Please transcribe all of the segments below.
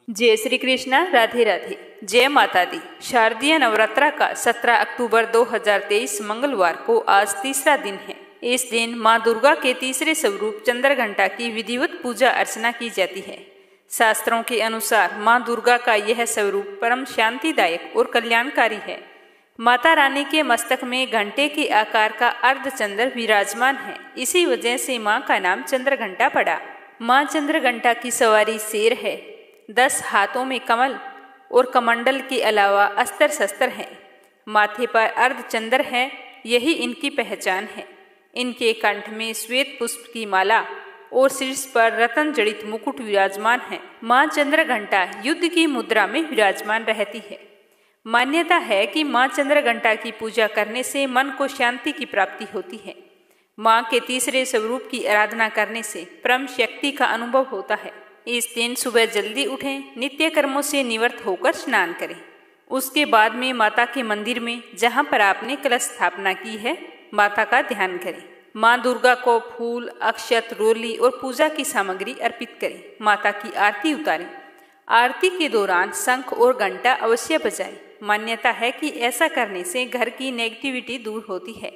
जय श्री कृष्णा, राधे राधे, जय माता दी। शारदीय नवरात्रा का 17 अक्टूबर 2023 मंगलवार को आज तीसरा दिन है। इस दिन माँ दुर्गा के तीसरे स्वरूप चंद्रघंटा की विधिवत पूजा अर्चना की जाती है। शास्त्रों के अनुसार माँ दुर्गा का यह स्वरूप परम शांतिदायक और कल्याणकारी है। माता रानी के मस्तक में घंटे के आकार का अर्धचंद्र विराजमान है। इसी वजह से माँ का नाम चंद्रघंटा पड़ा। माँ चंद्रघंटा की सवारी शेर है। 10 हाथों में कमल और कमंडल के अलावा अस्त्र शस्त्र हैं। माथे पर अर्धचंद्र है, यही इनकी पहचान है। इनके कंठ में श्वेत पुष्प की माला और शीर्ष पर रत्न जड़ित मुकुट विराजमान है। माँ चंद्रघंटा युद्ध की मुद्रा में विराजमान रहती है। मान्यता है कि माँ चंद्रघंटा की पूजा करने से मन को शांति की प्राप्ति होती है। माँ के तीसरे स्वरूप की आराधना करने से परम शक्ति का अनुभव होता है। इस दिन सुबह जल्दी उठें, नित्य कर्मों से निवृत्त होकर स्नान करें। उसके बाद में माता के मंदिर में जहाँ पर आपने कलश स्थापना की है, माता का ध्यान करें। माँ दुर्गा को फूल, अक्षत, रोली और पूजा की सामग्री अर्पित करें। माता की आरती उतारें। आरती के दौरान शंख और घंटा अवश्य बजाएं। मान्यता है कि ऐसा करने से घर की नेगेटिविटी दूर होती है।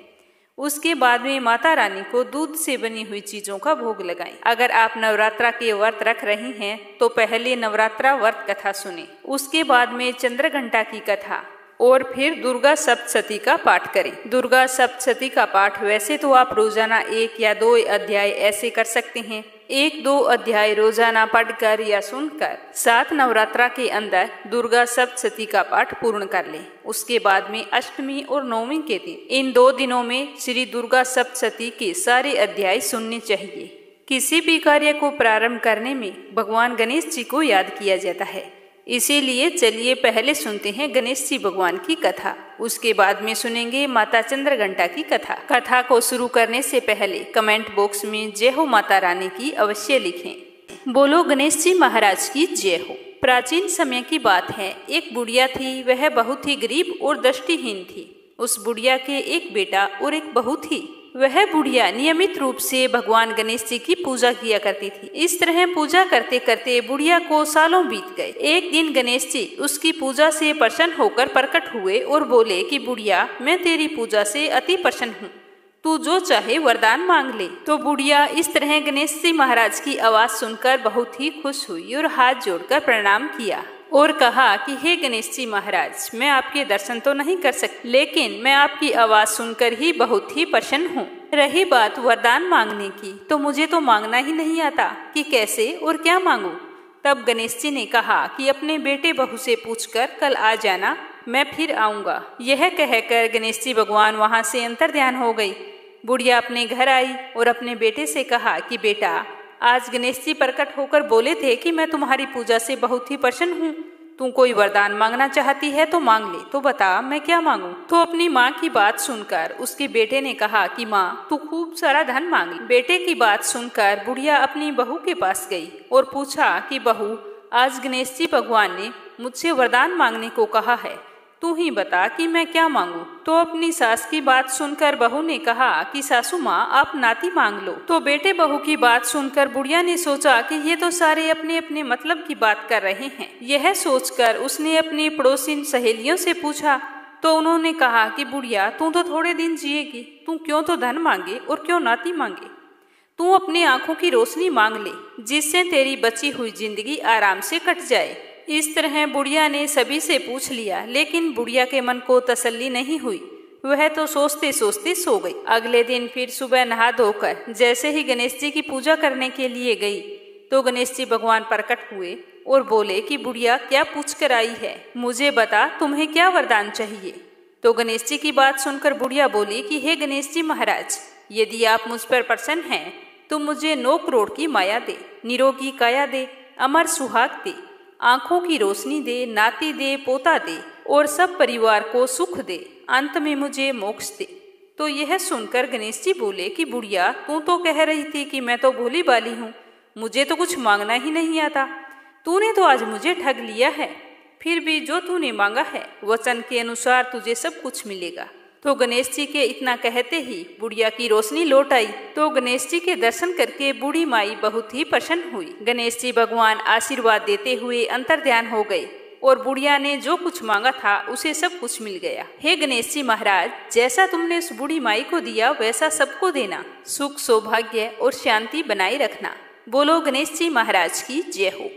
उसके बाद में माता रानी को दूध से बनी हुई चीजों का भोग लगाएं। अगर आप नवरात्रा के व्रत रख रही हैं तो पहले नवरात्रा व्रत कथा सुने, उसके बाद में चंद्रघंटा की कथा और फिर दुर्गा सप्तशती का पाठ करें। दुर्गा सप्तशती का पाठ वैसे तो आप रोजाना 1 या 2 अध्याय ऐसे कर सकते हैं। 1-2 अध्याय रोजाना पढ़कर या सुनकर 7 नवरात्रा के अंदर दुर्गा सप्तशती का पाठ पूर्ण कर लें। उसके बाद में अष्टमी और नवमी के दिन इन 2 दिनों में श्री दुर्गा सप्तशती के सारे अध्याय सुनने चाहिए। किसी भी कार्य को प्रारंभ करने में भगवान गणेश जी को याद किया जाता है। इसीलिए चलिए पहले सुनते हैं गणेश जी भगवान की कथा, उसके बाद में सुनेंगे माता चंद्रघंटा की कथा। कथा को शुरू करने से पहले कमेंट बॉक्स में जय हो माता रानी की अवश्य लिखें। बोलो गणेश जी महाराज की जय हो। प्राचीन समय की बात है, एक बुढ़िया थी। वह बहुत ही गरीब और दृष्टिहीन थी। उस बुढ़िया के एक बेटा और एक बहू थी। वह बुढ़िया नियमित रूप से भगवान गणेश जी की पूजा किया करती थी। इस तरह पूजा करते करते बुढ़िया को सालों बीत गए। एक दिन गणेश जी उसकी पूजा से प्रसन्न होकर प्रकट हुए और बोले कि बुढ़िया, मैं तेरी पूजा से अति प्रसन्न हूँ, तू जो चाहे वरदान मांग ले। तो बुढ़िया इस तरह गणेश जी महाराज की आवाज सुनकर बहुत ही खुश हुई और हाथ जोड़कर प्रणाम किया और कहा कि हे गणेश जी महाराज, मैं आपके दर्शन तो नहीं कर सकती, लेकिन मैं आपकी आवाज सुनकर ही बहुत ही प्रसन्न हूँ। रही बात वरदान मांगने की, तो मुझे तो मांगना ही नहीं आता कि कैसे और क्या मांगूं। तब गणेश जी ने कहा कि अपने बेटे बहू से पूछकर कल आ जाना, मैं फिर आऊंगा। यह कहकर गणेश जी भगवान वहां से अंतर्ध्यान हो गई। बुढ़िया अपने घर आई और अपने बेटे से कहा कि बेटा, आज गणेश जी प्रकट होकर बोले थे कि मैं तुम्हारी पूजा से बहुत ही प्रसन्न हूँ। तू कोई वरदान मांगना चाहती है तो मांग ले, तो बता मैं क्या मांगू। तो अपनी माँ की बात सुनकर उसके बेटे ने कहा कि माँ, तू खूब सारा धन मांग ले। बेटे की बात सुनकर बुढ़िया अपनी बहू के पास गई और पूछा कि बहू, आज गणेश जी भगवान ने मुझसे वरदान मांगने को कहा है, तू ही बता कि मैं क्या मांगू। तो अपनी सास की बात सुनकर बहू ने कहा कि सासू माँ, आप नाती मांग लो। तो बेटे बहू की बात सुनकर बुढ़िया ने सोचा कि ये तो सारे अपने अपने मतलब की बात कर रहे हैं। यह सोचकर उसने अपनी पड़ोसी सहेलियों से पूछा तो उन्होंने कहा कि बुढ़िया, तू तो थोड़े दिन जिएगी, तू क्यों तो धन मांगे और क्यों नाती मांगे। तू अपनी आंखों की रोशनी मांग ले, जिससे तेरी बची हुई जिंदगी आराम से कट जाए। इस तरह बुढ़िया ने सभी से पूछ लिया, लेकिन बुढ़िया के मन को तसल्ली नहीं हुई। वह तो सोचते सोचते सो गई। अगले दिन फिर सुबह नहा धोकर जैसे ही गणेश जी की पूजा करने के लिए गई तो गणेश जी भगवान प्रकट हुए और बोले कि बुढ़िया, क्या पूछ कर आई है, मुझे बता तुम्हें क्या वरदान चाहिए। तो गणेश जी की बात सुनकर बुढ़िया बोली कि हे गणेश जी महाराज, यदि आप मुझ पर प्रसन्न हैं तो मुझे 9 करोड़ की माया दे, निरोगी काया दे, अमर सुहाग दे, आंखों की रोशनी दे, नाती दे, पोता दे और सब परिवार को सुख दे, अंत में मुझे मोक्ष दे। तो यह सुनकर गणेश जी बोले कि बुढ़िया, तू तो कह रही थी कि मैं तो भोली भाली हूँ, मुझे तो कुछ मांगना ही नहीं आता। तूने तो आज मुझे ठग लिया है। फिर भी जो तूने मांगा है वचन के अनुसार तुझे सब कुछ मिलेगा। तो गणेश जी के इतना कहते ही बुढ़िया की रोशनी लौट आई। तो गणेश जी के दर्शन करके बूढ़ी माई बहुत ही प्रसन्न हुई। गणेश जी भगवान आशीर्वाद देते हुए अंतर्ध्यान हो गए और बुढ़िया ने जो कुछ मांगा था उसे सब कुछ मिल गया। हे गणेश जी महाराज, जैसा तुमने उस बूढ़ी माई को दिया वैसा सबको देना, सुख सौभाग्य और शांति बनाए रखना। बोलो गणेश जी महाराज की जय हो।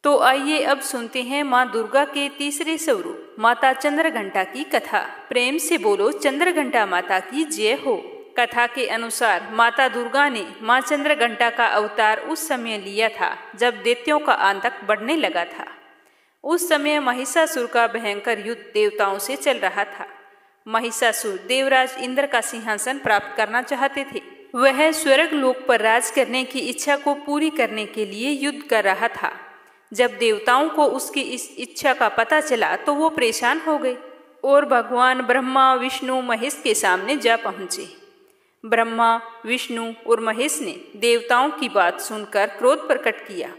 तो आइए अब सुनते हैं माँ दुर्गा के तीसरे स्वरूप माता चंद्रघंटा की कथा। प्रेम से बोलो चंद्रघंटा माता की जय हो। कथा के अनुसार माता दुर्गा ने माँ चंद्रघंटा का अवतार उस समय लिया था जब दैत्यों का आतंक बढ़ने लगा था। उस समय महिषासुर का भयंकर युद्ध देवताओं से चल रहा था। महिषासुर देवराज इंद्र का सिंहासन प्राप्त करना चाहते थे। वह स्वर्ग लोक पर राज करने की इच्छा को पूरी करने के लिए युद्ध कर रहा था। जब देवताओं को उसकी इस इच्छा का पता चला तो वो परेशान हो गए और भगवान ब्रह्मा विष्णु महेश के सामने जा पहुँचे। ब्रह्मा विष्णु और महेश ने देवताओं की बात सुनकर क्रोध प्रकट किया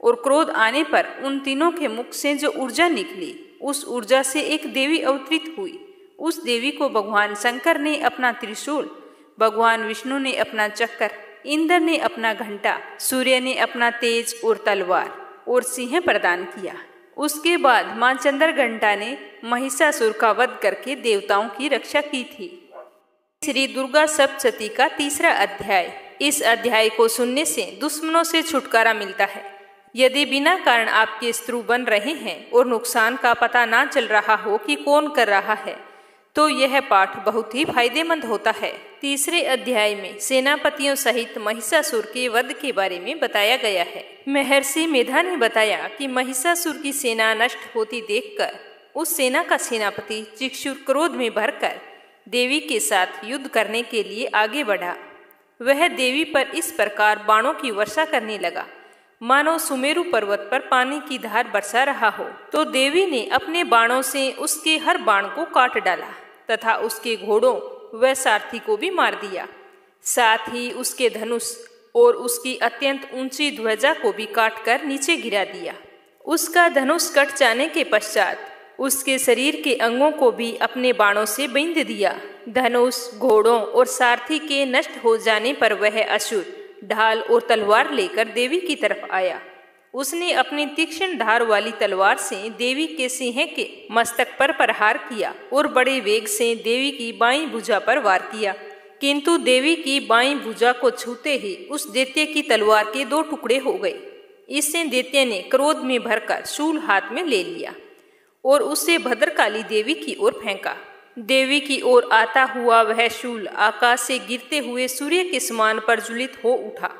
और क्रोध आने पर उन तीनों के मुख से जो ऊर्जा निकली उस ऊर्जा से एक देवी अवतरित हुई। उस देवी को भगवान शंकर ने अपना त्रिशूल, भगवान विष्णु ने अपना चक्कर, इंद्र ने अपना घंटा, सूर्य ने अपना तेज और तलवार और सिंह प्रदान किया। उसके बाद मां चंद्रघंटा ने महिषासुर का वध करके देवताओं की रक्षा की थी। श्री दुर्गा सप्तशती का तीसरा अध्याय। इस अध्याय को सुनने से दुश्मनों से छुटकारा मिलता है। यदि बिना कारण आपके शत्रु बन रहे हैं और नुकसान का पता ना चल रहा हो कि कौन कर रहा है तो यह पाठ बहुत ही फायदेमंद होता है। तीसरे अध्याय में सेनापतियों सहित महिषासुर के वध के बारे में बताया गया है। महर्षि मेधा ने बताया कि महिषासुर की सेना नष्ट होती देखकर उस सेना का सेनापति चिक्षुर क्रोध में भरकर देवी के साथ युद्ध करने के लिए आगे बढ़ा। वह देवी पर इस प्रकार बाणों की वर्षा करने लगा मानो सुमेरु पर्वत पर पानी की धार बरसा रहा हो। तो देवी ने अपने बाणों से उसके हर बाण को काट डाला तथा उसके घोड़ों व सारथी को भी मार दिया। साथ ही उसके धनुष और उसकी अत्यंत ऊंची ध्वजा को भी काटकर नीचे गिरा दिया। उसका धनुष कट जाने के पश्चात उसके शरीर के अंगों को भी अपने बाणों से बींध दिया। धनुष, घोड़ों और सारथी के नष्ट हो जाने पर वह असुर ढाल और तलवार लेकर देवी की तरफ आया। उसने अपनी तीक्ष्ण धार वाली तलवार से देवी के सिंह के मस्तक पर प्रहार किया और बड़े वेग से देवी की बाईं भुजा पर वार किया, किंतु देवी की बाईं भुजा को छूते ही उस दैत्य की तलवार के दो टुकड़े हो गए। इससे दैत्य ने क्रोध में भरकर शूल हाथ में ले लिया और उसे भद्रकाली देवी की ओर फेंका। देवी की ओर आता हुआ वह शूल आकाश से गिरते हुए सूर्य के समान प्रज्वलित हो उठा।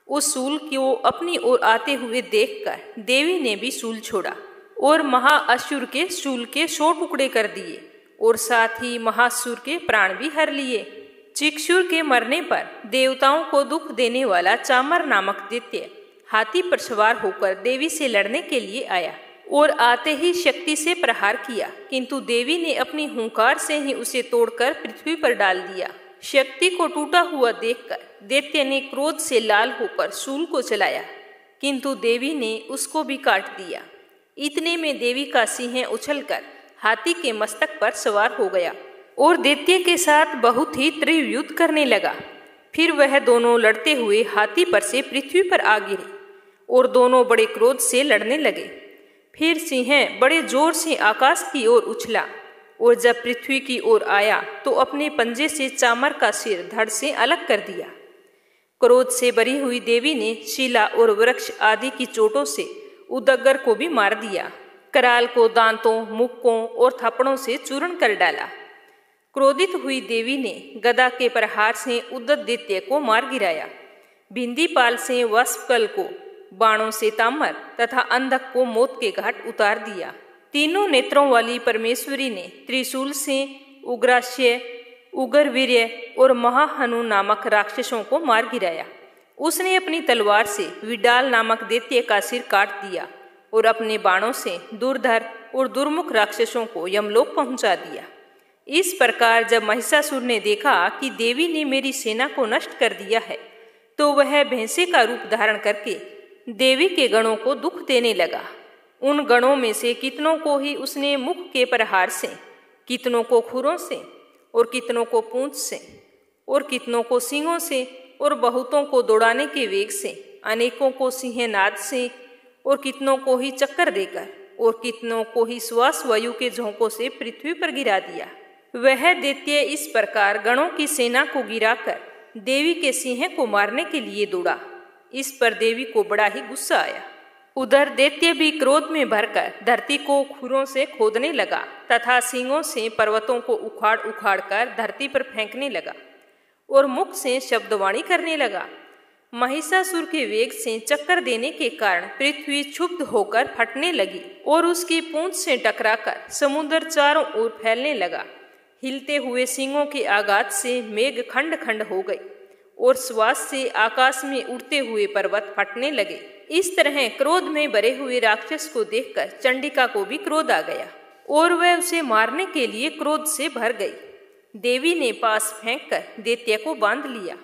उस शूल को अपनी ओर आते हुए देखकर देवी ने भी शूल छोड़ा और महाअसुर के शूल के 100 टुकड़े कर दिए और साथ ही महासुर के प्राण भी हर लिए। चिक्षुर के मरने पर देवताओं को दुख देने वाला चामर नामक दैत्य हाथी पर सवार होकर देवी से लड़ने के लिए आया और आते ही शक्ति से प्रहार किया, किंतु देवी ने अपनी हुंकार से ही उसे तोड़कर पृथ्वी पर डाल दिया। शक्ति को टूटा हुआ देखकर दैत्य ने क्रोध से लाल होकर शूल को चलाया, किंतु देवी ने उसको भी काट दिया। इतने में देवी का सिंह उछलकर हाथी के मस्तक पर सवार हो गया और दैत्य के साथ बहुत ही तीव्र युद्ध करने लगा। फिर वह दोनों लड़ते हुए हाथी पर से पृथ्वी पर आ गिरे और दोनों बड़े क्रोध से लड़ने लगे। फिर सिंह बड़े जोर से आकाश की ओर उछला और जब पृथ्वी की ओर आया तो अपने पंजे से चामर का सिर धड़ से अलग कर दिया। क्रोध से भरी हुई देवी ने शिला और वृक्ष आदि की चोटों से उदग्गर को भी मार दिया। कराल को दांतों, मुक्कों और थप्पड़ों से चूर्ण कर डाला। क्रोधित हुई देवी ने गदा के प्रहार से उद्दत दैत्य को मार गिराया। भिंदीपाल से वस्पकल को, बाणों से तामर तथा अंधक को मौत के घाट उतार दिया। तीनों नेत्रों वाली परमेश्वरी ने त्रिशूल से उग्राश्य, उग्रवीर्य और महाहनु नामक राक्षसों को मार गिराया। उसने अपनी तलवार से विडाल नामक दैत्य का सिर काट दिया और अपने बाणों से दुर्धर और दुर्मुख राक्षसों को यमलोक पहुंचा दिया। इस प्रकार जब महिषासुर ने देखा कि देवी ने मेरी सेना को नष्ट कर दिया है तो वह भैंसे का रूप धारण करके देवी के गणों को दुख देने लगा। उन गणों में से कितनों को ही उसने मुख के प्रहार से, कितनों को खुरों से और कितनों को पूंछ से, और कितनों को सींगों से, और बहुतों को दौड़ाने के वेग से, अनेकों को सिंहनाद से, और कितनों को ही चक्कर देकर, और कितनों को ही श्वास वायु के झोंकों से पृथ्वी पर गिरा दिया। वह दैत्य इस प्रकार गणों की सेना को गिराकर देवी के सिंह को मारने के लिए दौड़ा। इस पर देवी को बड़ा ही गुस्सा आया। उधर दैत्य भी क्रोध में भरकर धरती को खुरों से खोदने लगा तथा सींगों से पर्वतों को उखाड़ उखाड़ कर धरती पर फेंकने लगा और मुख से शब्दवाणी करने लगा। महिषासुर के वेग से चक्कर देने के कारण पृथ्वी क्षुब्ध होकर फटने लगी और उसकी पूंछ से टकराकर समुद्र चारों ओर फैलने लगा। हिलते हुए सींगों के आघात से मेघ खंड खंड हो गई और श्वास से आकाश में उड़ते हुए पर्वत फटने लगे। इस तरह क्रोध में भरे हुए राक्षस को देखकर चंडिका को भी क्रोध आ गया और वह उसे मारने के लिए क्रोध से भर गई। देवी ने पास फेंककर दैत्य को बांध लिया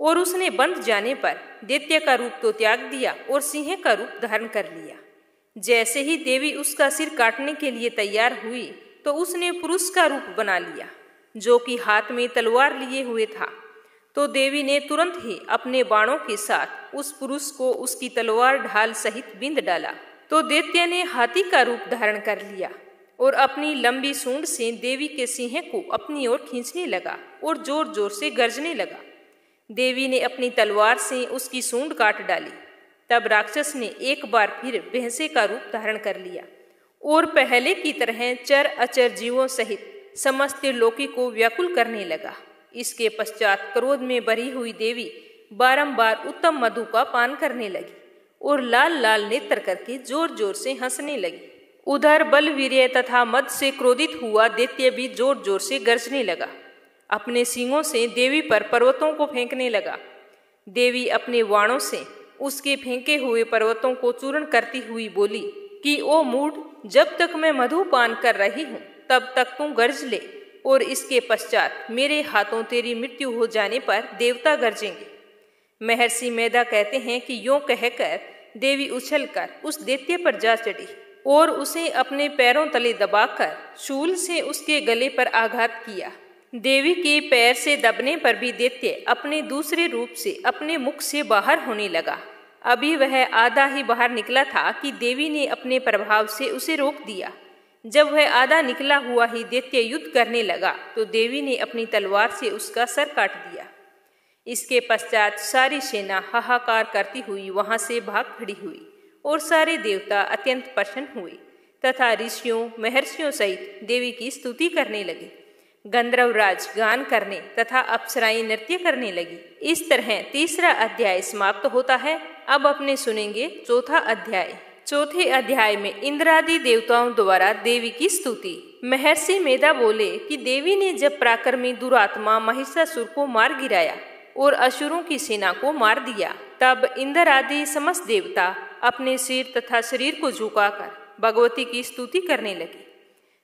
और उसने बंध जाने पर दैत्य का रूप तो त्याग दिया और सिंह का रूप धारण कर लिया। जैसे ही देवी उसका सिर काटने के लिए तैयार हुई तो उसने पुरुष का रूप बना लिया जो कि हाथ में तलवार लिए हुए था। तो देवी ने तुरंत ही अपने बाणों के साथ उस पुरुष को उसकी तलवार ढाल सहित बींध डाला। तो दैत्य ने हाथी का रूप धारण कर लिया और अपनी लंबी सूंड से देवी के सिंह को अपनी ओर खींचने लगा और जोर जोर से गरजने लगा। देवी ने अपनी तलवार से उसकी सूंड काट डाली। तब राक्षस ने एक बार फिर भैंसे का रूप धारण कर लिया और पहले की तरह चर अचर जीवों सहित समस्त लोकी को व्याकुल करने लगा। इसके पश्चात क्रोध में भरी हुई देवी बारंबार उत्तम मधु का पान करने लगी और लाल लाल नेत्र करके जोर जोर से हंसने लगी। उधर बलवीर्य तथा मद से क्रोधित हुआ दैत्य भी जोर जोर से गरजने लगा। अपने सींगों से देवी पर पर्वतों को फेंकने लगा। देवी अपने वाणों से उसके फेंके हुए पर्वतों को चूर्ण करती हुई बोली कि ओ मूढ़, जब तक मैं मधु पान कर रही हूँ तब तक तू गरज ले और इसके पश्चात मेरे हाथों तेरी मृत्यु हो जाने पर देवता गरजेंगे। महर्षि मेधा कहते हैं कि यूं कहकर देवी उछलकर उस दैत्य पर जा चढ़ी और उसे अपने पैरों तले दबाकर शूल से उसके गले पर आघात किया। देवी के पैर से दबने पर भी दैत्य अपने दूसरे रूप से अपने मुख से बाहर होने लगा। अभी वह आधा ही बाहर निकला था कि देवी ने अपने प्रभाव से उसे रोक दिया। जब वह आधा निकला हुआ ही दैत्य युद्ध करने लगा तो देवी ने अपनी तलवार से उसका सर काट दिया। इसके पश्चात सारी सेना हाहाकार करती हुई वहां से भाग खड़ी हुई और सारे देवता अत्यंत प्रसन्न हुए तथा ऋषियों महर्षियों सहित देवी की स्तुति करने लगे। गंधर्वराज गान करने तथा अप्सराएं नृत्य करने लगी। इस तरह तीसरा अध्याय समाप्त होता है। अब अपने सुनेंगे चौथा अध्याय। चौथे अध्याय में इंद्रादि देवताओं द्वारा देवी की स्तुति। महर्षि मेधा बोले कि देवी ने जब पराक्रमी दुरात्मा महिषासुर को मार गिराया और असुरों की सेना को मार दिया, तब इंद्र आदि समस्त देवता अपने सिर तथा शरीर को झुकाकर भगवती की स्तुति करने लगे।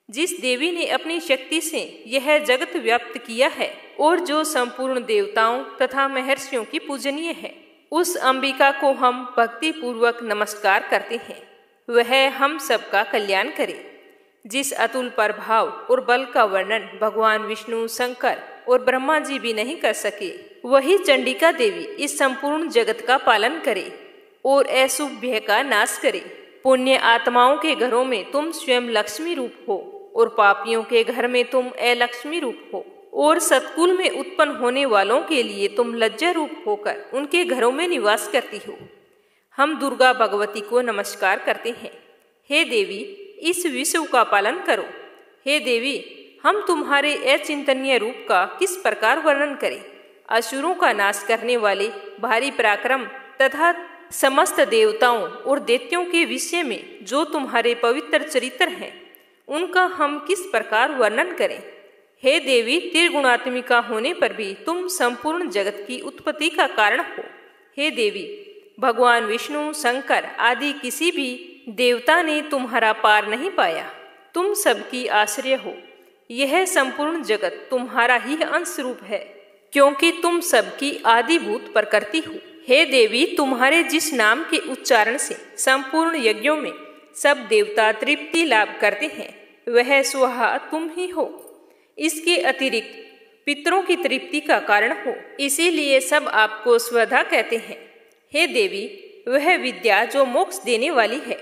जिस देवी ने अपनी शक्ति से यह जगत व्याप्त किया है और जो संपूर्ण देवताओं तथा महर्षियों की पूजनीय है, उस अंबिका को हम भक्ति पूर्वक नमस्कार करते हैं। वह हम सबका कल्याण करे। जिस अतुल प्रभाव और बल का वर्णन भगवान विष्णु, शंकर और ब्रह्मा जी भी नहीं कर सके, वही चंडिका देवी इस संपूर्ण जगत का पालन करे और अशुभ भय का नाश करे। पुण्य आत्माओं के घरों में तुम स्वयं लक्ष्मी रूप हो और पापियों के घर में तुम अलक्ष्मी रूप हो और सत्कुल में उत्पन्न होने वालों के लिए तुम लज्जा रूप होकर उनके घरों में निवास करती हो। हम दुर्गा भगवती को नमस्कार करते हैं। हे देवी, इस विश्व का पालन करो। हे देवी, हम तुम्हारे अचिंतनीय रूप का किस प्रकार वर्णन करें। असुरों का नाश करने वाले भारी पराक्रम तथा समस्त देवताओं और दैत्यों के विषय में जो तुम्हारे पवित्र चरित्र हैं, उनका हम किस प्रकार वर्णन करें। हे देवी, त्रिगुणात्मिका होने पर भी तुम संपूर्ण जगत की उत्पत्ति का कारण हो। हे देवी, भगवान विष्णु, शंकर आदि किसी भी देवता ने तुम्हारा पार नहीं पाया। तुम सबकी आश्रय हो। यह संपूर्ण जगत तुम्हारा ही अंश रूप है, क्योंकि तुम सबकी आदिभूत प्रकृति हो। हे देवी, तुम्हारे जिस नाम के उच्चारण से संपूर्ण यज्ञों में सब देवता तृप्ति लाभ करते हैं, वह स्वहा तुम ही हो। इसके अतिरिक्त पितरों की तृप्ति का कारण हो, इसीलिए सब आपको स्वधा कहते हैं। हे देवी, वह विद्या जो मोक्ष देने वाली है,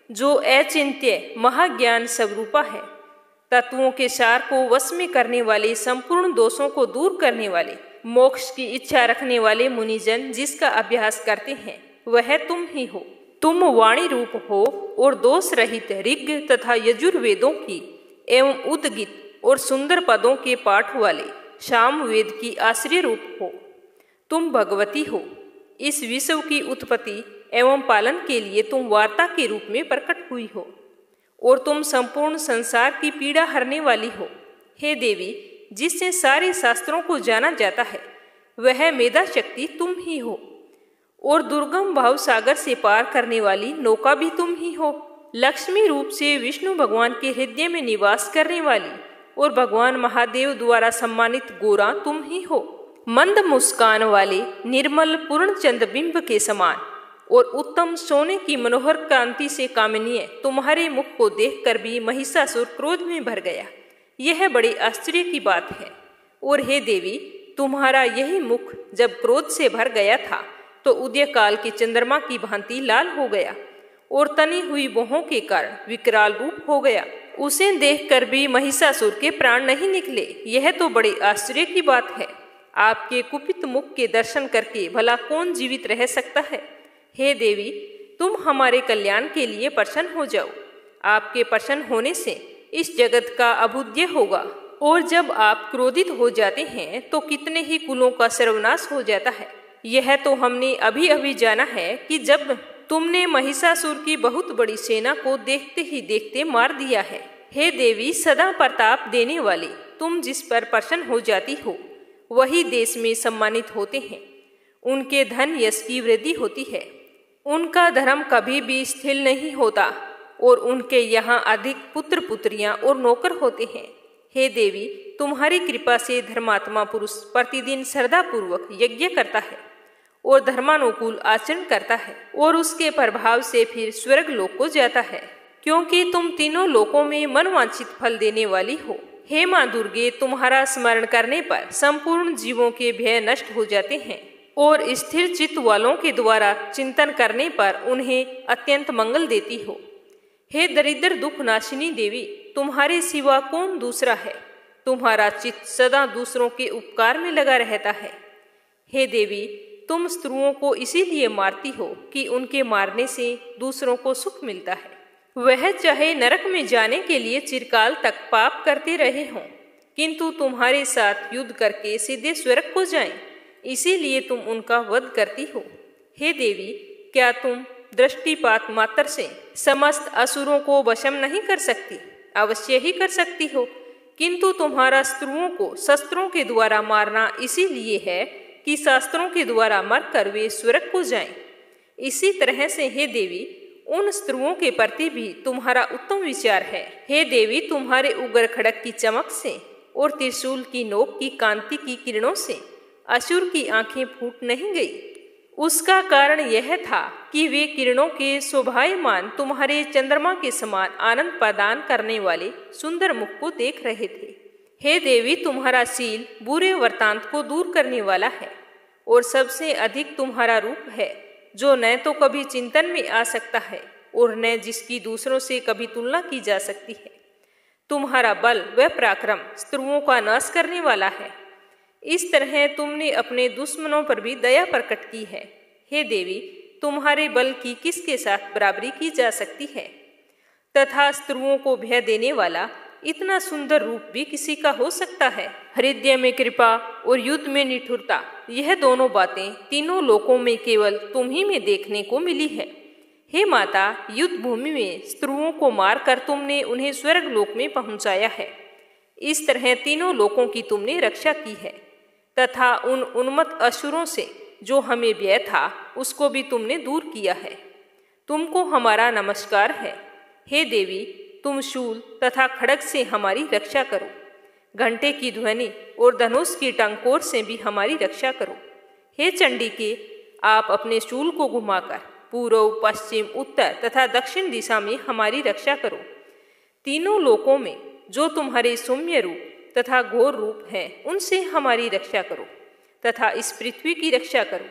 जो अचिंत्य महाज्ञान स्वरूपा है, तत्वों के सार को वश में करने वाले, संपूर्ण दोषों को दूर करने वाले, मोक्ष की इच्छा रखने वाले मुनिजन जिसका अभ्यास करते हैं, वह तुम ही हो। तुम वाणी रूप हो और दोष रहित ऋग तथा यजुर्वेदों की एवं उद्गीत और सुंदर पदों के पाठ वाले साम वेद की आश्रय रूप हो। तुम भगवती हो। इस विश्व की उत्पत्ति एवं पालन के लिए तुम वार्ता के रूप में प्रकट हुई हो और तुम संपूर्ण संसार की पीड़ा हरने वाली हो। हे देवी, जिससे सारे शास्त्रों को जाना जाता है, वह मेधा शक्ति तुम ही हो और दुर्गम भाव सागर से पार करने वाली नौका भी तुम ही हो। लक्ष्मी रूप से विष्णु भगवान के हृदय में निवास करने वाली और भगवान महादेव द्वारा सम्मानित गोरा तुम ही हो। मंद मुस्कान वाले निर्मल पूर्ण चंद्रबिंब के समान और उत्तम सोने की मनोहर कांति से कामनीय तुम्हारे मुख को देखकर भी महिषासुर क्रोध में भर गया। यह बड़ी आश्चर्य की बात है। और हे देवी, तुम्हारा यही मुख जब क्रोध से भर गया था तो उदय काल के चंद्रमा की भांति लाल हो गया और तनी हुई बाहों के कारण विकराल रूप हो गया। उसे देखकर भी महिषासुर के प्राण नहीं निकले। यह तो बड़ी आश्चर्य की बात है। आपके कुपित मुख के दर्शन करके भला कौन जीवित रह सकता है। हे देवी, तुम हमारे कल्याण के लिए प्रसन्न हो जाओ। आपके प्रसन्न होने से इस जगत का अभुद्य होगा और जब आप क्रोधित हो जाते हैं तो कितने ही कुलों का सर्वनाश हो जाता है। यह तो हमने अभी अभी जाना है कि जब तुमने महिषासुर की बहुत बड़ी सेना को देखते ही देखते मार दिया है। हे देवी, सदा प्रताप देने वाली, तुम जिस पर प्रसन्न हो जाती हो वही देश में सम्मानित होते हैं। उनके धन यश की वृद्धि होती है। उनका धर्म कभी भी स्थिर नहीं होता और उनके यहाँ अधिक पुत्र पुत्रियां और नौकर होते हैं। हे देवी, तुम्हारी कृपा से धर्मात्मा पुरुष प्रतिदिन श्रद्धापूर्वक यज्ञ करता है और धर्मानुकूल आचरण करता है और उसके प्रभाव से फिर स्वर्ग लोक को जाता है, क्योंकि तुम तीनों लोकों में मनवांछित फल देने वाली हो। हे माँ दुर्गे, तुम्हारा स्मरण करने पर संपूर्ण जीवों के भय नष्ट हो जाते हैं और स्थिर चित्त वालों के द्वारा चिंतन करने पर उन्हें अत्यंत मंगल देती हो। हे दरिद्र दुख नाशिनी देवी, तुम्हारे सिवा कौन दूसरा है। तुम्हारा चित्त सदा दूसरों के उपकार में लगा रहता है। हे देवी, तुम स्त्रियों को इसीलिए मारती हो कि उनके मारने से दूसरों को सुख मिलता है। वह चाहे नरक में जाने के लिए चिरकाल तक पाप करते रहे हों, किंतु तुम्हारे साथ युद्ध करके सीधे स्वर्ग को जाएं, इसीलिए तुम उनका वध करती हो। हे देवी, क्या तुम दृष्टिपात मात्र से समस्त असुरों को वशम नहीं कर सकती? अवश्य ही कर सकती हो, किंतु तुम्हारा स्त्रियों को शस्त्रों के द्वारा मारना इसीलिए है कि शास्त्रों के द्वारा मरकर वे स्वर्ग को जाएं। इसी तरह से हे देवी, उन स्त्रियों के प्रति भी तुम्हारा उत्तम विचार है। हे देवी, तुम्हारे उग्र खड़क की चमक से और त्रिशूल की नोक की कांति की किरणों से असुर की आंखें फूट नहीं गई। उसका कारण यह था कि वे किरणों के शोभायमान तुम्हारे चंद्रमा के समान आनंद प्रदान करने वाले सुंदर मुख को देख रहे थे। हे देवी, तुम्हारा शील बुरे वृत्तांत को दूर करने वाला है और सबसे अधिक तुम्हारा रूप है, जो न तो कभी चिंतन में आ सकता है और न जिसकी दूसरों से कभी तुलना की जा सकती है। तुम्हारा बल व पराक्रम स्त्रियों का नाश करने वाला है। इस तरह तुमने अपने दुश्मनों पर भी दया प्रकट की है। हे देवी, तुम्हारे बल की किसके साथ बराबरी की जा सकती है? तथा स्त्रियों को भय देने वाला इतना सुंदर रूप भी किसी का हो सकता है? हृदय में कृपा और युद्ध में निठुरता, यह दोनों बातें तीनों लोकों में केवल तुम ही में देखने को मिली है। हे माता, युद्ध भूमि में स्त्रियों को मारकर तुमने उन्हें स्वर्ग लोक में पहुंचाया है। इस तरह तीनों लोकों की तुमने रक्षा की है तथा उन उन्मत्त असुरों से जो हमें व्यय था उसको भी तुमने दूर किया है। तुमको हमारा नमस्कार है। हे देवी, तुम शूल तथा खड्ग से हमारी रक्षा करो। घंटे की ध्वनि और धनुष की टंकोर से भी हमारी रक्षा करो। हे चंडिके, आप अपने शूल को घुमाकर पूर्व, पश्चिम, उत्तर तथा दक्षिण दिशा में हमारी रक्षा करो। तीनों लोकों में जो तुम्हारे सौम्य रूप तथा घोर रूप हैं, उनसे हमारी रक्षा करो तथा इस पृथ्वी की रक्षा करो।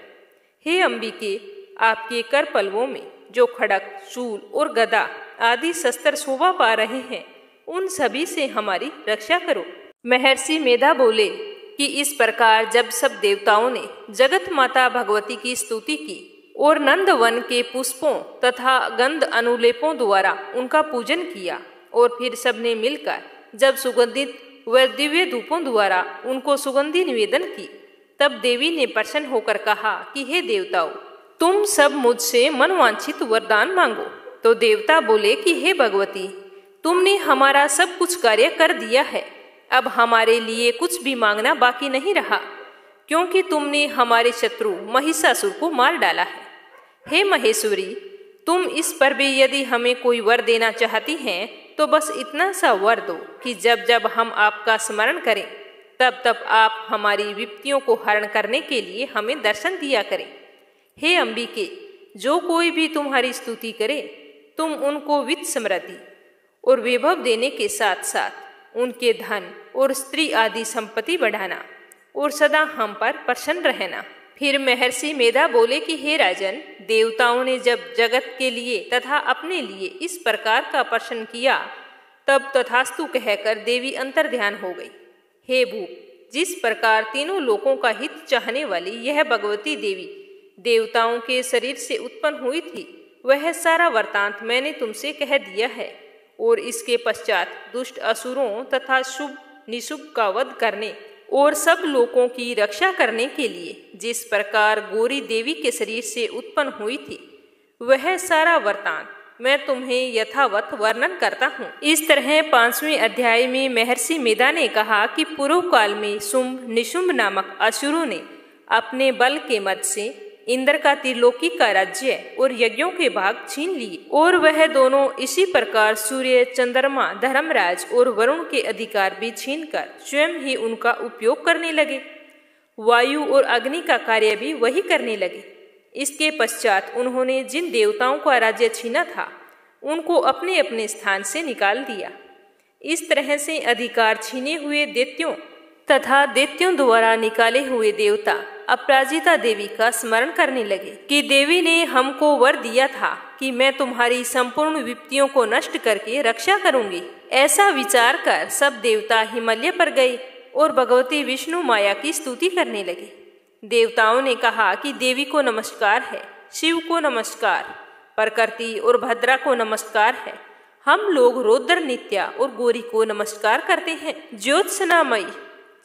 हे अंबिके, आपके कर पल्लवों में जो खड़ग, शूल और गदा आदि शस्त्र शोभा पा रहे हैं, उन सभी से हमारी रक्षा करो। महर्षि मेधा बोले कि इस प्रकार जब सब देवताओं ने जगत माता भगवती की स्तुति की और नंदवन के पुष्पों तथा गंध अनुलेपों द्वारा उनका पूजन किया और फिर सबने मिलकर जब सुगंधित व दिव्य धूपों द्वारा उनको सुगंधि निवेदन की, तब देवी ने प्रसन्न होकर कहा कि हे देवताओं, तुम सब मुझसे मनवांछित वरदान मांगो। तो देवता बोले कि हे भगवती, तुमने हमारा सब कुछ कार्य कर दिया है, अब हमारे लिए कुछ भी मांगना बाकी नहीं रहा, क्योंकि तुमने हमारे शत्रु महिषासुर को मार डाला है। हे महेश्वरी, तुम इस पर भी यदि हमें कोई वर देना चाहती हैं, तो बस इतना सा वर दो कि जब जब हम आपका स्मरण करें, तब तब आप हमारी विपत्तियों को हरण करने के लिए हमें दर्शन दिया करें। हे अंबिके, जो कोई भी तुम्हारी स्तुति करे, तुम उनको वित्त समृद्धि और वैभव देने के साथ साथ उनके धन और स्त्री आदि संपत्ति बढ़ाना और सदा हम पर प्रसन्न रहना। फिर महर्षि मेधा बोले कि हे राजन, देवताओं ने जब जगत के लिए तथा अपने लिए इस प्रकार का प्रश्न किया, तब तथास्तु कहकर देवी अंतर्ध्यान हो गई। हे भूप, जिस प्रकार तीनों लोकों का हित चाहने वाली यह भगवती देवी देवताओं के शरीर से उत्पन्न हुई थी, वह सारा वृतांत मैंने तुमसे कह दिया है। और इसके पश्चात दुष्ट असुरों तथा शुभ निशुभ का वध करने और सब लोगों की रक्षा करने के लिए जिस प्रकार गौरी देवी के शरीर से उत्पन्न हुई थी, वह सारा वृतांत मैं तुम्हें यथावत वर्णन करता हूँ। इस तरह 5वें अध्याय में महर्षि मेधा ने कहा कि पूर्व काल में शुंभ निशुंभ नामक असुरों ने अपने बल के मद से इंद्र का त्रिलोकी का राज्य और यज्ञों के भाग छीन लिए, और वह दोनों इसी प्रकार सूर्य, चंद्रमा, धर्मराज और वरुण के अधिकार भी छीनकर स्वयं ही उनका उपयोग करने लगे। वायु और अग्नि का कार्य भी वही करने लगे। इसके पश्चात उन्होंने जिन देवताओं का राज्य छीना था, उनको अपने अपने स्थान से निकाल दिया। इस तरह से अधिकार छीने हुए दैत्यों तथा दैत्यों द्वारा निकाले हुए देवता अपराजिता देवी का स्मरण करने लगे कि देवी ने हमको वर दिया था कि मैं तुम्हारी संपूर्ण विपत्तियों को नष्ट करके रक्षा करूंगी। ऐसा विचार कर सब देवता हिमालय पर गए और भगवती विष्णु माया की स्तुति करने लगे। देवताओं ने कहा कि देवी को नमस्कार है, शिव को नमस्कार, प्रकृति और भद्रा को नमस्कार है। हम लोग रौद्र नित्या और गौरी को नमस्कार करते हैं। ज्योत्सनामयी,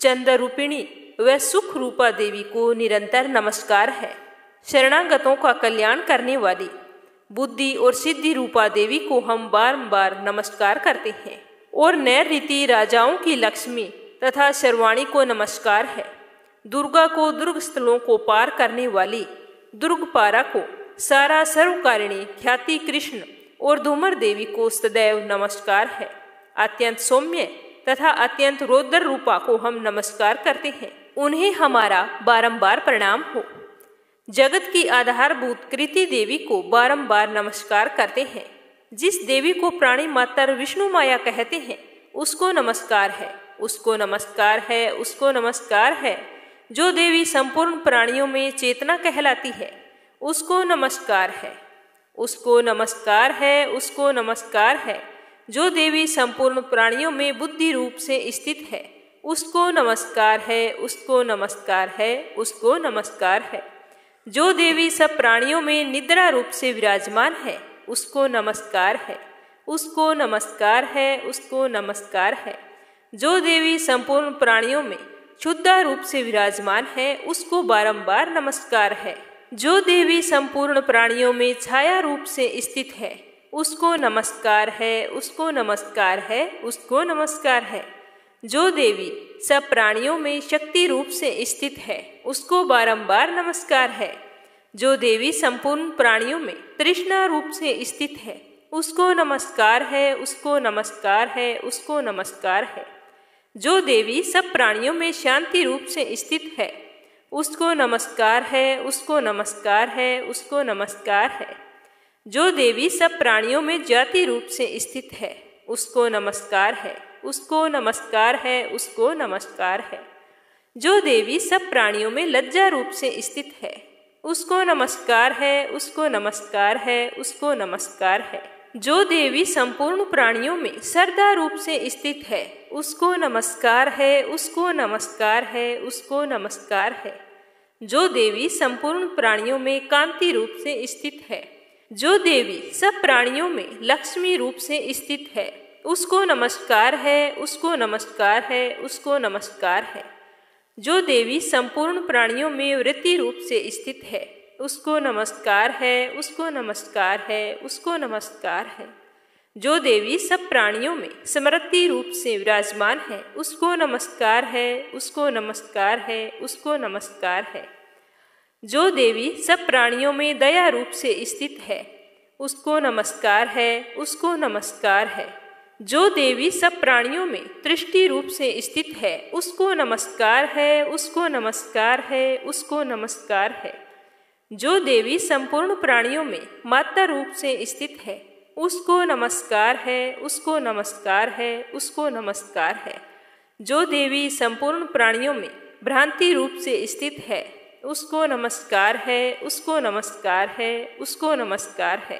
चंद्र रूपिणी व सुख रूपा देवी को निरंतर नमस्कार है। शरणागतों का कल्याण करने वाली बुद्धि और सिद्धि रूपा देवी को हम बारंबार नमस्कार करते हैं। और नैऋति राजाओं की लक्ष्मी तथा शर्वाणी को नमस्कार है। दुर्गा को दुर्ग स्थलों को पार करने वाली दुर्गपारा को सारा सर्वकारिणी ख्याति कृष्ण और धूमर देवी को सदैव नमस्कार है। अत्यंत सौम्य तथा अत्यंत रौद्र रूपा को हम नमस्कार करते हैं। उन्हें हमारा बारंबार प्रणाम हो। जगत की आधारभूत कृति देवी को बारंबार नमस्कार करते हैं। जिस देवी को प्राणी मात्र विष्णु माया कहते हैं, उसको नमस्कार है, उसको नमस्कार है, उसको नमस्कार है। जो देवी संपूर्ण प्राणियों में चेतना कहलाती है, उसको नमस्कार है, उसको नमस्कार है, उसको नमस्कार है। जो देवी संपूर्ण प्राणियों में बुद्धि रूप से स्थित है, उसको नमस्कार है, उसको नमस्कार है, उसको नमस्कार है। जो देवी सब प्राणियों में निद्रा रूप से विराजमान है, उसको नमस्कार है, उसको नमस्कार है, उसको नमस्कार है। जो देवी संपूर्ण प्राणियों में शुद्धा रूप से विराजमान है, उसको बारंबार नमस्कार है। जो देवी संपूर्ण प्राणियों में छाया रूप से स्थित है, उसको नमस्कार है, उसको नमस्कार है, उसको नमस्कार है। जो देवी सब प्राणियों में शक्ति रूप से स्थित है, उसको बारंबार नमस्कार है। जो देवी संपूर्ण प्राणियों में तृष्णा रूप से स्थित है, उसको नमस्कार है, उसको नमस्कार है, उसको नमस्कार है। जो देवी सब प्राणियों में शांति रूप से स्थित है, उसको नमस्कार है, उसको नमस्कार है, उसको नमस्कार है। जो देवी सब प्राणियों में जाति रूप से स्थित है, उसको नमस्कार है, उसको नमस्कार है, उसको नमस्कार है। जो देवी सब प्राणियों में लज्जा रूप से स्थित है, उसको नमस्कार है, उसको नमस्कार है, उसको नमस्कार है। जो देवी संपूर्ण प्राणियों में श्रद्धा रूप से स्थित है, उसको नमस्कार है, उसको नमस्कार है, उसको नमस्कार है। जो देवी संपूर्ण प्राणियों में कांति रूप से स्थित है, जो देवी सब प्राणियों में लक्ष्मी रूप से स्थित है, उसको नमस्कार है, उसको नमस्कार है, उसको नमस्कार है। जो देवी संपूर्ण प्राणियों में वृत्ति रूप से स्थित है, उसको नमस्कार है, उसको नमस्कार है, उसको नमस्कार है। जो देवी सब प्राणियों में स्मृति रूप से विराजमान है, उसको नमस्कार है, उसको नमस्कार है, उसको नमस्कार है। जो देवी सब प्राणियों में दया रूप से स्थित है, उसको नमस्कार है, उसको नमस्कार है। जो देवी सब प्राणियों में दृष्टि रूप से स्थित है, उसको नमस्कार है, उसको नमस्कार है, उसको नमस्कार है। जो देवी संपूर्ण प्राणियों में माता रूप से स्थित है, उसको नमस्कार है, उसको नमस्कार है, उसको नमस्कार है। जो देवी संपूर्ण प्राणियों में भ्रांति रूप से स्थित है, उसको नमस्कार है, उसको नमस्कार है, उसको नमस्कार है।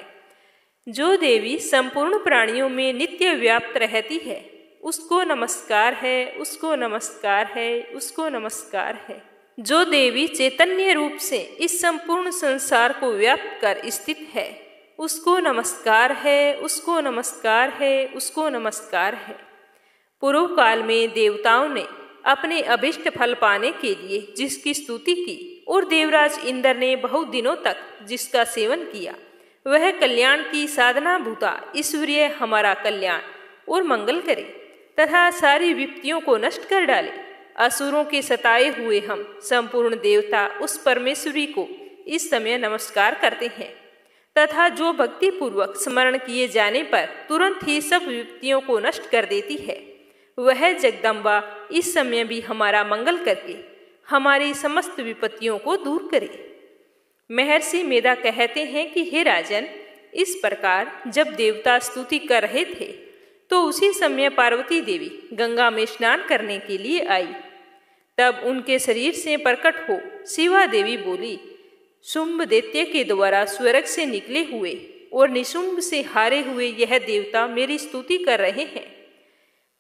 जो देवी संपूर्ण प्राणियों में नित्य व्याप्त रहती है, उसको नमस्कार है, उसको नमस्कार है, उसको नमस्कार है। जो देवी चैतन्य रूप से इस संपूर्ण संसार को व्याप्त कर स्थित है, उसको नमस्कार है, उसको नमस्कार है, उसको नमस्कार है। पूर्व काल में देवताओं ने अपने अभिष्ट फल पाने के लिए जिसकी स्तुति की और देवराज इंद्र ने बहुत दिनों तक जिसका सेवन किया, वह कल्याण की साधना भूता ईश्वरीय हमारा कल्याण और मंगल करे तथा सारी विपत्तियों को नष्ट कर डाले। असुरों के सताए हुए हम संपूर्ण देवता उस परमेश्वरी को इस समय नमस्कार करते हैं तथा जो भक्ति पूर्वक स्मरण किए जाने पर तुरंत ही सब विपत्तियों को नष्ट कर देती है, वह जगदम्बा इस समय भी हमारा मंगल करके हमारी समस्त विपत्तियों को दूर करे। महर्षि मेधा कहते हैं कि हे राजन, इस प्रकार जब देवता स्तुति कर रहे थे तो उसी समय पार्वती देवी गंगा में स्नान करने के लिए आई। तब उनके शरीर से प्रकट हो शिवा देवी बोली, शुंभ दैत्य के द्वारा स्वर्ग से निकले हुए और निशुंभ से हारे हुए यह देवता मेरी स्तुति कर रहे हैं।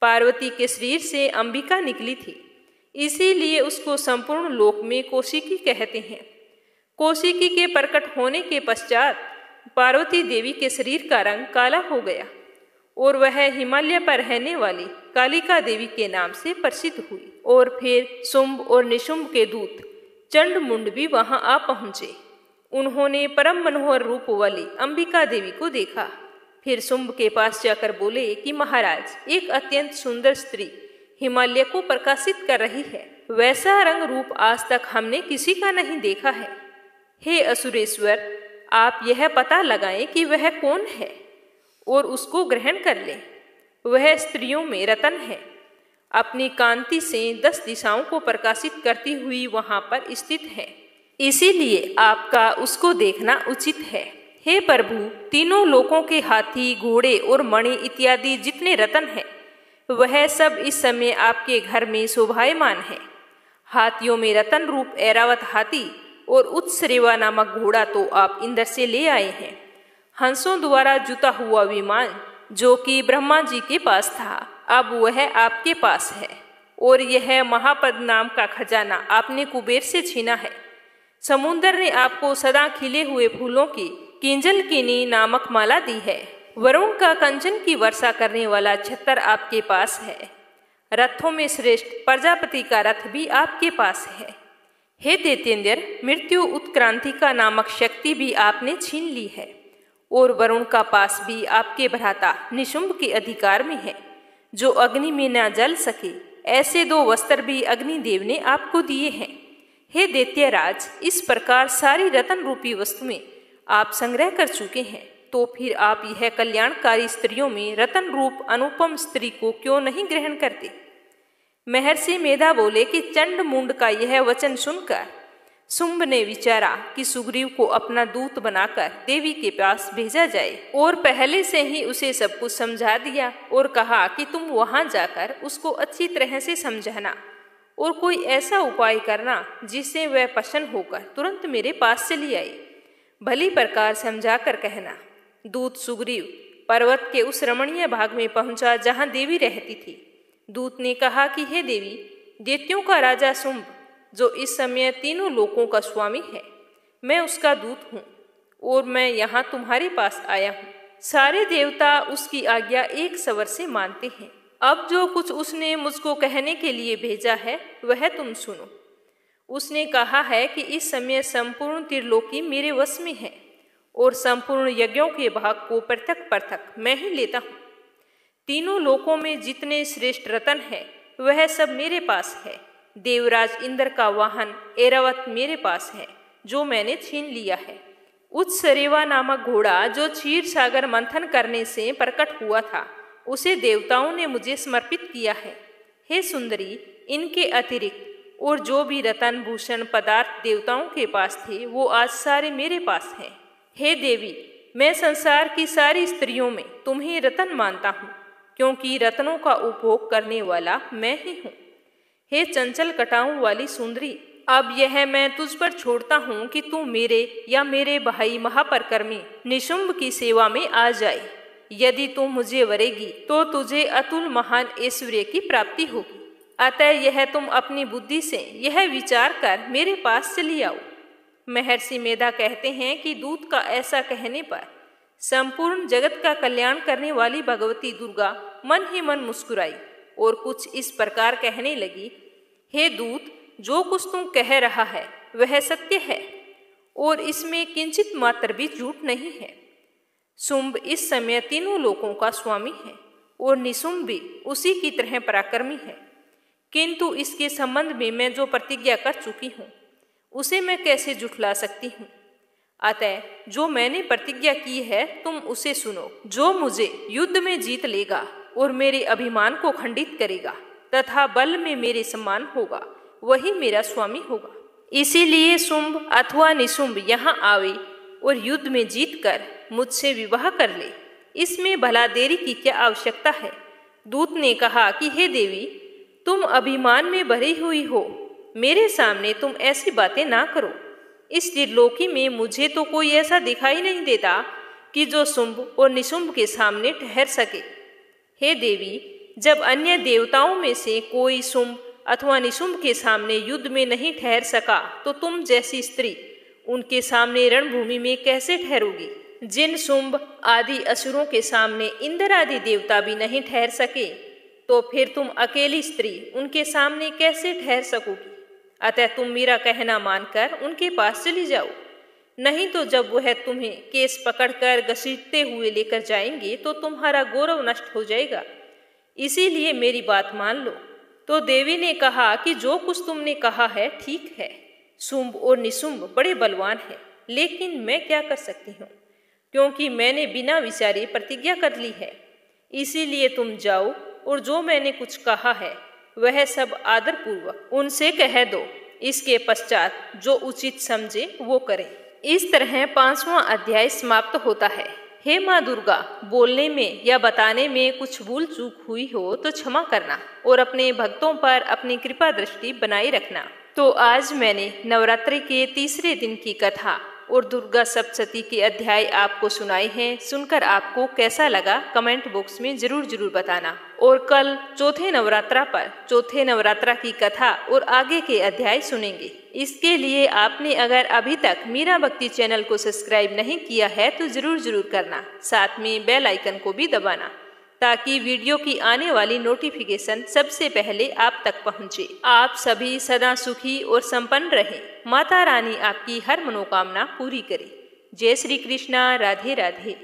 पार्वती के शरीर से अंबिका निकली थी, इसीलिए उसको संपूर्ण लोक में कौशिकी कहते हैं। कौशिकी के प्रकट होने के पश्चात पार्वती देवी के शरीर का रंग काला हो गया और वह हिमालय पर रहने वाली कालिका देवी के नाम से प्रसिद्ध हुई। और फिर शुंभ और निशुंभ के दूत चंड मुंड भी वहां आ पहुंचे। उन्होंने परम मनोहर रूप वाली अंबिका देवी को देखा। फिर शुंभ के पास जाकर बोले कि महाराज, एक अत्यंत सुंदर स्त्री हिमालय को प्रकाशित कर रही है, वैसा रंग रूप आज तक हमने किसी का नहीं देखा है। हे असुरेश्वर, आप यह पता लगाएं कि वह कौन है और उसको ग्रहण कर ले। वह स्त्रियों में रतन है, अपनी कांति से 10 दिशाओं को प्रकाशित करती हुई वहां पर स्थित है, इसीलिए आपका उसको देखना उचित है। हे प्रभु, तीनों लोकों के हाथी, घोड़े और मणि इत्यादि जितने रतन हैं, वह सब इस समय आपके घर में शोभायमान है। हाथियों में रतन रूप ऐरावत हाथी और उत्सरेवा नामक घोड़ा तो आप इंद्र से ले आए हैं। हंसों द्वारा जुता हुआ विमान जो कि ब्रह्मा जी के पास था, अब वह आपके पास है। और यह महापद नाम का खजाना आपने कुबेर से छीना है। समुद्र ने आपको सदा खिले हुए फूलों की किंजलकिनी नामक माला दी है। वरुण का कंचन की वर्षा करने वाला छत्र आपके पास है। रथों में श्रेष्ठ प्रजापति का रथ भी आपके पास है। हे दैत्येंद्र, मृत्यु उत्क्रांति का नामक शक्ति भी आपने छीन ली है और वरुण का पास भी आपके भ्राता निशुंभ के अधिकार में है, जो अग्नि में न जल सके। ऐसे 2 वस्त्र भी अग्निदेव ने आपको दिए हैं। हे दैत्यराज, इस प्रकार सारी रतन रूपी वस्तुएं आप संग्रह कर चुके हैं, तो फिर आप यह कल्याणकारी स्त्रियों में रतन रूप अनुपम स्त्री को क्यों नहीं ग्रहण करते? महर्षि मेधा बोले कि चंड मुंड का यह वचन सुनकर शुंभ ने विचारा कि सुग्रीव को अपना दूत बनाकर देवी के पास भेजा जाए और पहले से ही उसे सब कुछ समझा दिया और कहा कि तुम वहां जाकर उसको अच्छी तरह से समझाना और कोई ऐसा उपाय करना जिससे वह प्रसन्न होकर तुरंत मेरे पास चली आई। भली प्रकार समझा कर कहना। दूत सुग्रीव पर्वत के उस रमणीय भाग में पहुंचा जहां देवी रहती थी। दूत ने कहा कि हे देवी, दैत्यों का राजा शुंभ, जो इस समय तीनों लोकों का स्वामी है, मैं उसका दूत हूँ और मैं यहाँ तुम्हारे पास आया हूँ। सारे देवता उसकी आज्ञा एक स्वर से मानते हैं। अब जो कुछ उसने मुझको कहने के लिए भेजा है वह तुम सुनो। उसने कहा है कि इस समय संपूर्ण त्रिलोकी मेरे वश में है और संपूर्ण यज्ञों के भाग को पृथक पृथक मैं ही लेता हूँ। तीनों लोकों में जितने श्रेष्ठ रत्न है वह सब मेरे पास है। देवराज इंद्र का वाहन ऐरावत मेरे पास है जो मैंने छीन लिया है। उत्सरेवा नामक घोड़ा जो क्षीर सागर मंथन करने से प्रकट हुआ था उसे देवताओं ने मुझे समर्पित किया है। हे सुंदरी, इनके अतिरिक्त और जो भी रतन भूषण पदार्थ देवताओं के पास थे वो आज सारे मेरे पास हैं। हे देवी, मैं संसार की सारी स्त्रियों में तुम्हें रतन मानता हूँ क्योंकि रत्नों का उपभोग करने वाला मैं ही हूँ। हे चंचल कटाओं वाली सुंदरी, अब यह मैं तुझ पर छोड़ता हूँ कि तू मेरे या मेरे भाई महापरकर्मी निशुंभ की सेवा में आ जाए। यदि तू मुझे वरेगी तो तुझे अतुल महान ऐश्वर्य की प्राप्ति होगी। अतः यह तुम अपनी बुद्धि से यह विचार कर मेरे पास चली आओ। महर्षि मेधा कहते हैं कि दूत का ऐसा कहने पर संपूर्ण जगत का कल्याण करने वाली भगवती दुर्गा मन ही मन मुस्कुराई और कुछ इस प्रकार कहने लगी, हे दूत, जो कुछ तुम कह रहा है वह सत्य है और इसमें किंचित मात्र भी झूठ नहीं है। शुंभ इस समय तीनों लोकों का स्वामी है और निशुंभ भी उसी की तरह पराक्रमी है, किंतु इसके संबंध में मैं जो प्रतिज्ञा कर चुकी हूँ उसे मैं कैसे झुठला सकती हूँ। अतः जो मैंने प्रतिज्ञा की है तुम उसे सुनो। जो मुझे युद्ध में जीत लेगा और मेरे अभिमान को खंडित करेगा तथा बल में मेरे समान होगा वही मेरा स्वामी होगा। इसीलिए शुंभ अथवा निशुंभ यहाँ आवे और युद्ध में जीतकर मुझसे विवाह कर ले। इसमें भला देरी की क्या आवश्यकता है। दूत ने कहा कि हे देवी, तुम अभिमान में भरी हुई हो, मेरे सामने तुम ऐसी बातें ना करो। इस त्रिलोकी में मुझे तो कोई ऐसा दिखाई नहीं देता कि जो शुंभ और निशुंभ के सामने ठहर सके। हे देवी, जब अन्य देवताओं में से कोई शुंभ अथवा निशुंभ के सामने युद्ध में नहीं ठहर सका तो तुम जैसी स्त्री उनके सामने रणभूमि में कैसे ठहरोगी। जिन शुंभ आदि असुरों के सामने इंद्र आदि देवता भी नहीं ठहर सके तो फिर तुम अकेली स्त्री उनके सामने कैसे ठहर सकोगी। अतः तुम मेरा कहना मानकर उनके पास चली जाओ, नहीं तो जब वह तुम्हें केस पकड़कर घसीटते हुए लेकर जाएंगे तो तुम्हारा गौरव नष्ट हो जाएगा। इसीलिए मेरी बात मान लो। तो देवी ने कहा कि जो कुछ तुमने कहा है ठीक है। शुंभ और निशुंभ बड़े बलवान हैं, लेकिन मैं क्या कर सकती हूँ क्योंकि मैंने बिना विचारे प्रतिज्ञा कर ली है। इसीलिए तुम जाओ और जो मैंने कुछ कहा है वह सब आदरपूर्वक उनसे कह दो। इसके पश्चात जो उचित समझे वो करें। इस तरह 5वां अध्याय समाप्त होता है। हे माँ दुर्गा, बोलने में या बताने में कुछ भूल चूक हुई हो तो क्षमा करना और अपने भक्तों पर अपनी कृपा दृष्टि बनाए रखना। तो आज मैंने नवरात्रि के तीसरे दिन की कथा और दुर्गा सप्तशती के अध्याय आपको सुनाए हैं। सुनकर आपको कैसा लगा कमेंट बॉक्स में जरूर बताना। और कल चौथे नवरात्रा की कथा और आगे के अध्याय सुनेंगे। इसके लिए आपने अगर अभी तक मीरा भक्ति चैनल को सब्सक्राइब नहीं किया है तो जरूर करना। साथ में बेल आइकन को भी दबाना ताकि वीडियो की आने वाली नोटिफिकेशन सबसे पहले आप तक पहुंचे। आप सभी सदा सुखी और संपन्न रहें। माता रानी आपकी हर मनोकामना पूरी करे। जय श्री कृष्णा। राधे राधे।